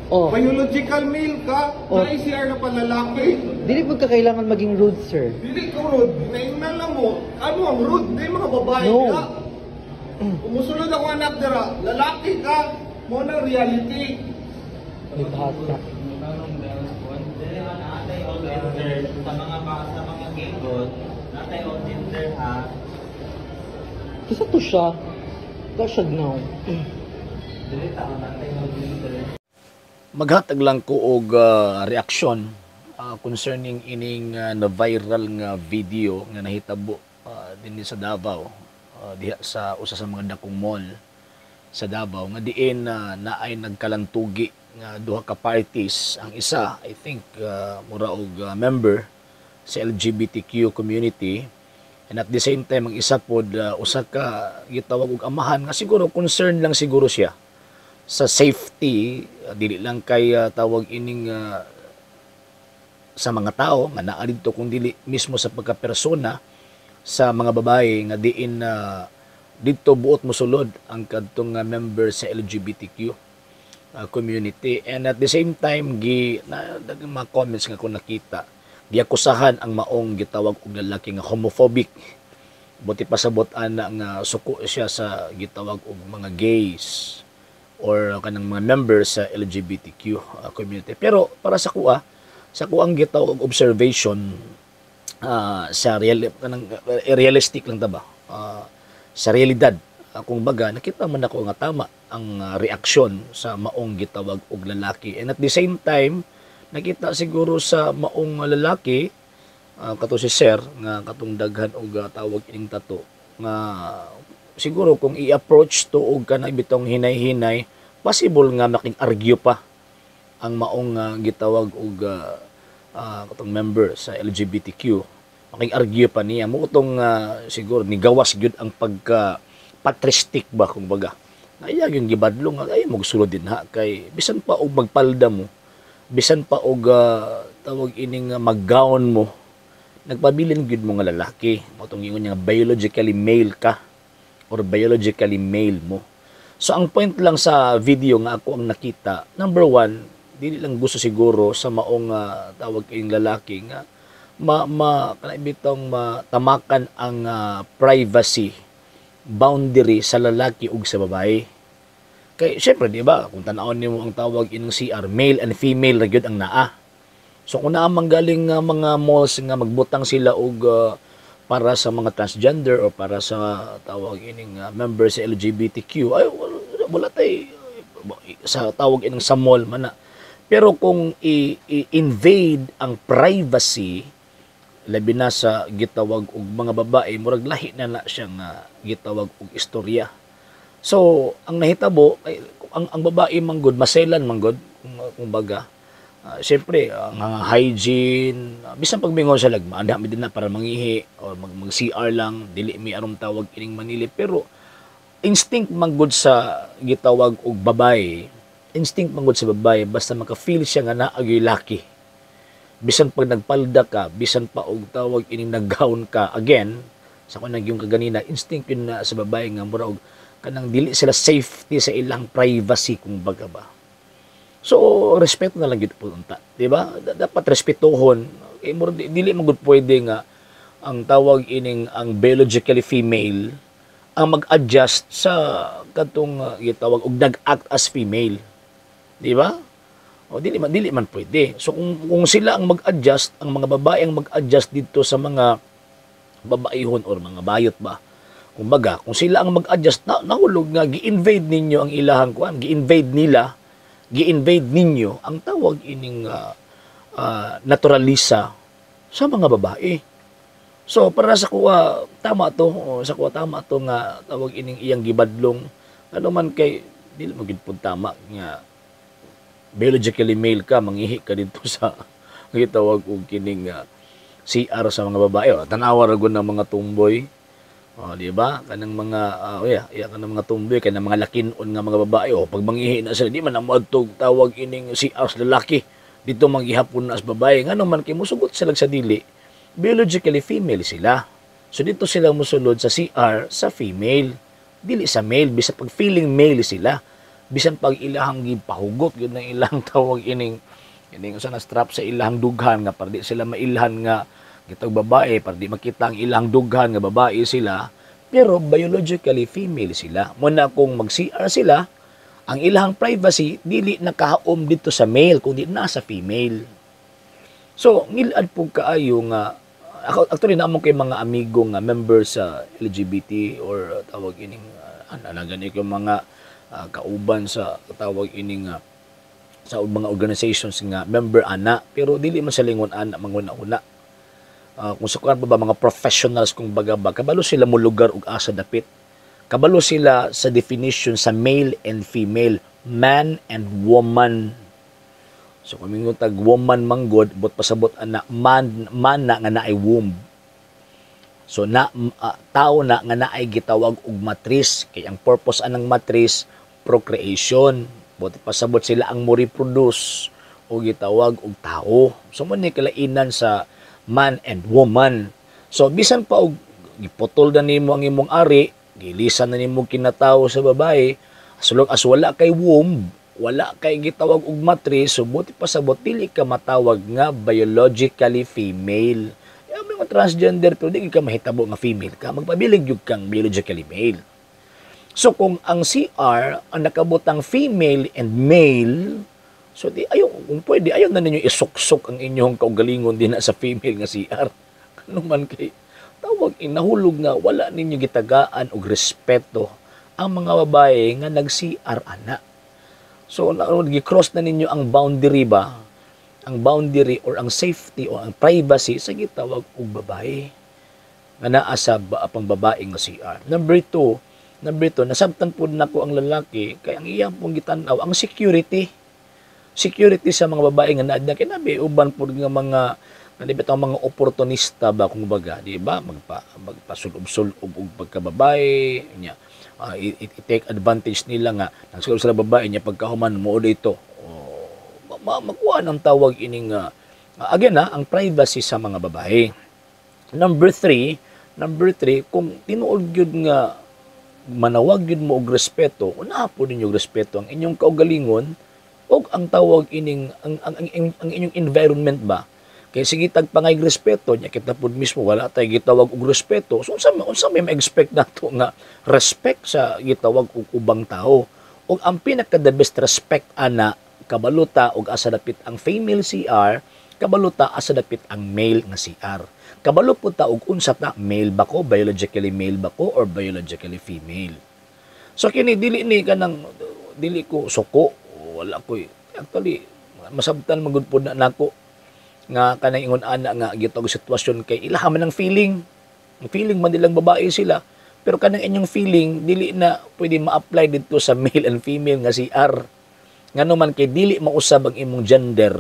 Oh. Biological male ka, Oh. na ICR na palalaki. Dili mo ka kailangan maging rude, sir. Dili ko rude, naingnan mo. Ano ang rude? Di mga babae No. ka. Umusunod ako anak dira, lalaki ka, mo na reality. Libhasa. Sa mga game goal, natay on Tinder ha. Kisa to siya. Kasyag now. Dili ta natay on Tinder. Maghatag lang ko og reaksyon concerning ining na viral nga video nga nahitabo dinhi sa Davao, diha sa usa sa mga dakong mall sa Davao nga diin naay nagkalantugi nga duha ka parties. Ang isa, I think mura og member sa LGBTQ community, and at the same time ang isa pod usa ka gitawag og amahan nga siguro concerned lang siguro siya sa safety, dili lang kay tawag ining sa mga tao nga naa dito kung dili mismo sa pagkapersona sa mga babae nga diin dito buot mosulod ang kadtong member sa LGBTQ community. And at the same time daghang mga comments nga ko nakita, giakusahan ang maong gitawag og lalaki nga homophobic. Buti pasabot ana nga suko siya sa gitawag og mga gays or kanang mga members sa LGBTQ community. Pero para sa kuang gitawag og observation sa realistic lang ta ba, sa realidad, kung baga nakita man ako nga tama ang reaksyon sa maong gitawag og lalaki. And at the same time nakita siguro sa maong lalaki kato si sir nga katong daghan og tawag ining tato nga siguro kung i-approach to og kanang bitong hinay-hinay, possible nga making-argue pa ang maong gitawag og katong member sa LGBTQ. Making-argue pa niya mo utong siguro ni gawas gyud ang pagka patristic ba kung baga. Ayag yung gibadlong ay magsulod din ha kay bisan pa og magpalda mo, bisan pa og tawag ining mag-gown mo, nagpabilin gyud mo nga lalaki. Motong ingon nga biologically male ka or biologically male mo. So ang point lang sa video nga ako ang nakita, number one, dili lang gusto siguro sa maong tawag kayong lalaki nga kanibitong matamakan ang privacy boundary sa lalaki ug sa babae. Kay syempre di ba kung tan-awon nimo ang tawag inong CR, male and female ra gyud ang naa. So kung naa manggaling mga malls nga magbutang sila og para sa mga transgender o para sa tawag ining member sa LGBTQ, ay wala tay sa tawag ining sa mall man na. Pero kung i-invade ang privacy labi na sa gitawag og mga babae, murag lahi na siya nga gitawag og istorya. So ang nahitabo ay ang babae manggod maselan manggod kung baga. Siyempre, ang hygiene, bisan pagmingon sa lagma, andami din na para mangihi o mag-CR lang, dili mi aron tawag ining manili. Pero, instinct manggod sa gitawag og babae, instinct manggod sa babae, basta maka-feel siya nga naagyoy laki. Bisan pag nagpalda ka, bisan pa og tawag ining nag-gown ka, again, sa kung yung kaganina, instinct yun na sa babae nga, mura og kanang dili sila safety sa ilang privacy kung baga ba. So, respeto na lang yun po unta. Diba? Dapat respetuhon. Eh, dili mo gud pwede nga ang tawag ining ang biologically female ang mag-adjust sa katong gitawag og nag-act as female. Diba? O dili man pwede. So kung sila ang mag-adjust, ang mga babae ang mag-adjust dito sa mga babaihon or mga bayot ba. Kumbaga, kung sila ang mag-adjust, nahulog nga gi-invade ninyo ang ilahang kuan, gi-invade ninyo ang tawag ining naturalisa sa mga babae. So para sa kuha tama to nga tawag ining iyang gibadlong ano man kay dili mo gid pud tama nga biologically male ka mangihi ka dito sa gitawag og kining CR sa mga babae. Tan-awa ra gud ng mga tumboy. Di ba? Kanang mga kanang mga tumboy, kanang mga lakinon nga mga babae, pag mangihi na sila, di man ang madtog tawag ining CR sa lalaki, dito manggihapon na as babae. Ngano man kay musugot sila sa dili, biologically female sila. So dito sila musulod sa CR sa female, dili sa male, bisa pag feeling male sila. bisan pag ilahang gipahugot yun ang ilang tawag ining usa na strap sa ilahang dughan nga para di sila mailhan nga gitag babae, para di makita ang ilang dughan nga babae sila, pero biologically female sila. Muna kung mag-CR sila, ang ilahang privacy dili nakahaom dito sa male kundi nasa female. So ngilad po kaayo nga actually naamon kay mga amigo nga members sa LGBT or tawag ining gani ko mga kauban sa tawag ining sa mga organizations nga member ana, pero dili man sa lingon ana manguna-una. Kung sa kuan ba mga professionals kung baga kabalo sila mo lugar ug asa dapit. Kabalo sila sa definition sa male and female, man and woman. So kung mingon tag woman manggod but pasabot ana man na nga naay womb. So tao na nga naay gitawag og matris, kay ang purpose anang matris procreation. Buti pasabot sila ang mo reproduce o gitawag og tao. So man ni kalainan sa man and woman. So bisan pa og giputol na nimo ang imong ari, gilisan na nimo kinatawo sa babae, as long as wala kay womb, wala kay gitawag og matris, so buti pasabot dili ka matawag nga biologically female. Yung mga transgender pero di ka mahitabo nga female ka, magpabilig jud kang biologically male. So kung ang CR ang nakabutang female and male, so di ayaw kung pwede ayaw na ninyo isuksok ang inyong kaugalingon din na sa female nga CR. Ano man kay tawag inahulog nga wala ninyo gitagaan og respeto ang mga babae nga nag-CR ana. So gi-cross na ninyo ang boundary ba? Ang boundary or ang safety o ang privacy sa gitawag og babae nga naa sa pang babae nga CR. Number two, nasabtan po nako ang lalaki kay ang iyang pong gitanaw ang security. Security sa mga babae nga naadna kinabi uban po nga mga nalibitaw mga oportunista ba kung baga, di ba? Magpasulob-sulob og pagkababae niya. I-take advantage nila nga nagsulob sa babae niya pagkahuman mo dito. Makuha ng tawag ining again ang privacy sa mga babae. Number three, kung tinuod gyud nga manawag yun mo og respeto, una po ninyo respeto ang inyong kaugalingon o ang tawag ining ang inyong environment ba. Kaya sige tagpangay respeto nya kita pud mismo wala tay gitawag og respeto. So unsa may ma-expect nato nga respect sa gitawag og ubang tao. Og ang pinaka the best respect ana kabaluta og asa dapit ang female CR, kabaluta asa dapit ang male nga CR. Kabalo po ta og unsa ta male ba ko, biologically male ba ko or biologically female. So kini dili ni kanang dili ko suko wala ko actually masabtan magud pud na nako nga kanang ingon ana nga gitawag sitwasyon kay ilaha man ang feeling. Ang feeling man nilang babae sila pero kanang inyong feeling dili na pwede ma-apply dito sa male and female nga CR. Ngano man kay dili mausab ang imong gender.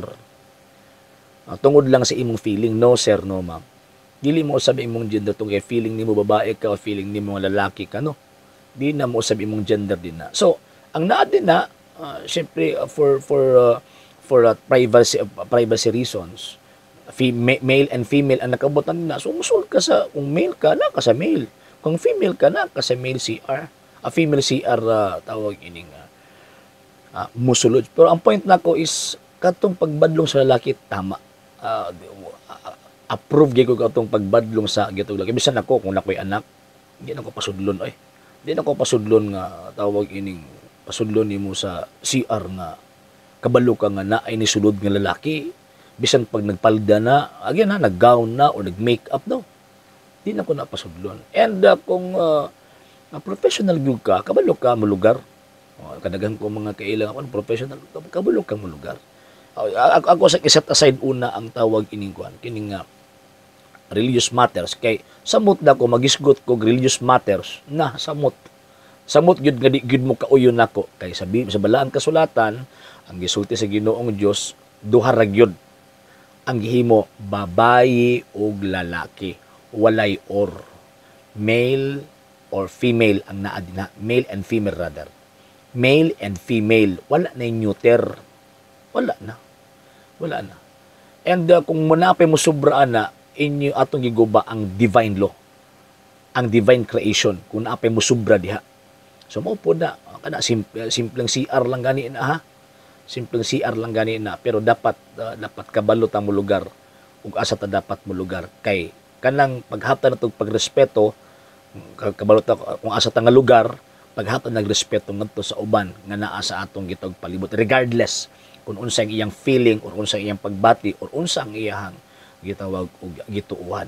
Tungod lang sa imong feeling, no sir, no ma'am. Dili mo usab imong gender tungod kay feeling nimo babae ka o feeling nimo lalaki ka, no. Di na mo usab imong gender din na. So, ang naa din na syempre for privacy reasons, male and female ang nakabutan na. So, musul ka sa kung male ka na ka sa male. Kung female ka na ka sa male CR. Female CR tawag ining musulod. Pero ang point nako is katong pagbadlong sa lalaki tama. Approve gyud ko katong pagbadlong sa gitog lalaki. Bisan ako kung nakoy anak, di na ko pasudlon oy. Di na ko pasudlon nga tawag ining pasudlon nimo sa CR nga kabalo ka nga naay ni sulod nga lalaki. Bisan pag nagpalda na, again nag-gown na or nag-makeup no. Di na ko na pasudlon. And kung professional gyud ka, kabalo ka mo lugar. Kadagan ko mga kailangan professional, kabalo ka mo lugar. Ako sa set aside una ang tawag ining kuan kining religious matters kay samot na ko magisgot ko religious matters na samot gyud nga di gyud mo kauyon nako kay sa balaan kasulatan ang gisulti sa Ginoong Dios duha ra gyud ang gihimo babayi ug lalaki walay or male or female ang naa dinha male and female rather male and female wala na neuter wala na and kung munapay mo sobra na inyo atong giguba ang divine law ang divine creation kung naapay mo sobra diha So mao po na kana simpleng CR lang gani na ha. Simpleng CR lang gani na, pero dapat dapat kabalo ta mo lugar ug asa ta dapat mo lugar kay kanang paghaptan natong pagrespeto kabalo ta kung asa ta nga lugar, paghapon nagrespeto ngadto sa uban nga naa sa atong gitog palibot regardless kung unsa ang iyang feeling or unsa ang iyang pagbati or unsa ang iyang gitawag og gituuhan.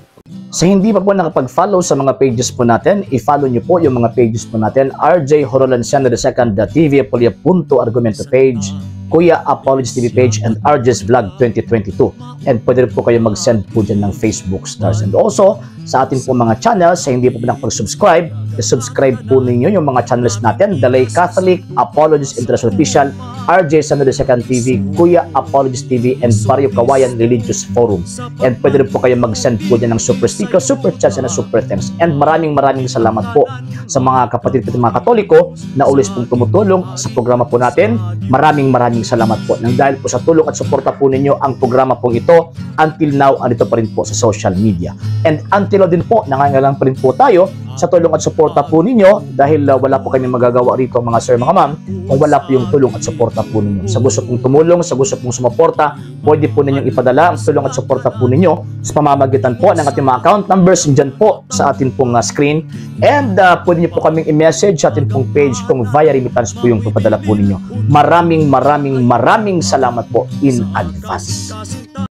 Sa hindi pa po nakapag-follow sa mga pages po natin, i-follow niyo po yung mga pages po natin, RJ Horolanciano II TV Apolia Punto Argumento page, Kuya Apologies TV page, and RJ's Vlog 2022. And pwede rin po kayo mag-send po dyan ng Facebook stars. And also, sa ating po mga channels, sa hindi po nakapag-subscribe, subscribe po ninyo yung mga channels natin, Dalay Catholic, Apologies International Official, RJ Sano II TV, Kuya Apologies TV, and Barrio Kawayan Religious Forum. And pwede rin po kayo mag-send po dyan ng super sticker, super chats, and super thanks. And maraming salamat po sa mga kapatid at mga Katoliko na ulis pong tumutulong sa programa po natin. Maraming salamat po. Nang dahil po sa tulong at suporta po ninyo, ang programa pong ito, until now, andito pa rin po sa social media. And until now din po, nangangailangan pa rin po tayo sa tulong at suporta po ninyo dahil wala po kami magagawa rito mga sir, mga ma'am, kung wala po yung tulong at suporta po ninyo. Sa gusto pong tumulong, sa gusto pong sumuporta, pwede po ninyong ipadala ang tulong at suporta po ninyo sa pamamagitan po ng ating mga account numbers dyan po sa ating pong screen. And pwede nyo po kaming i-message sa ating pong page kung via remittance po yung papadala po ninyo. Maraming salamat po in advance.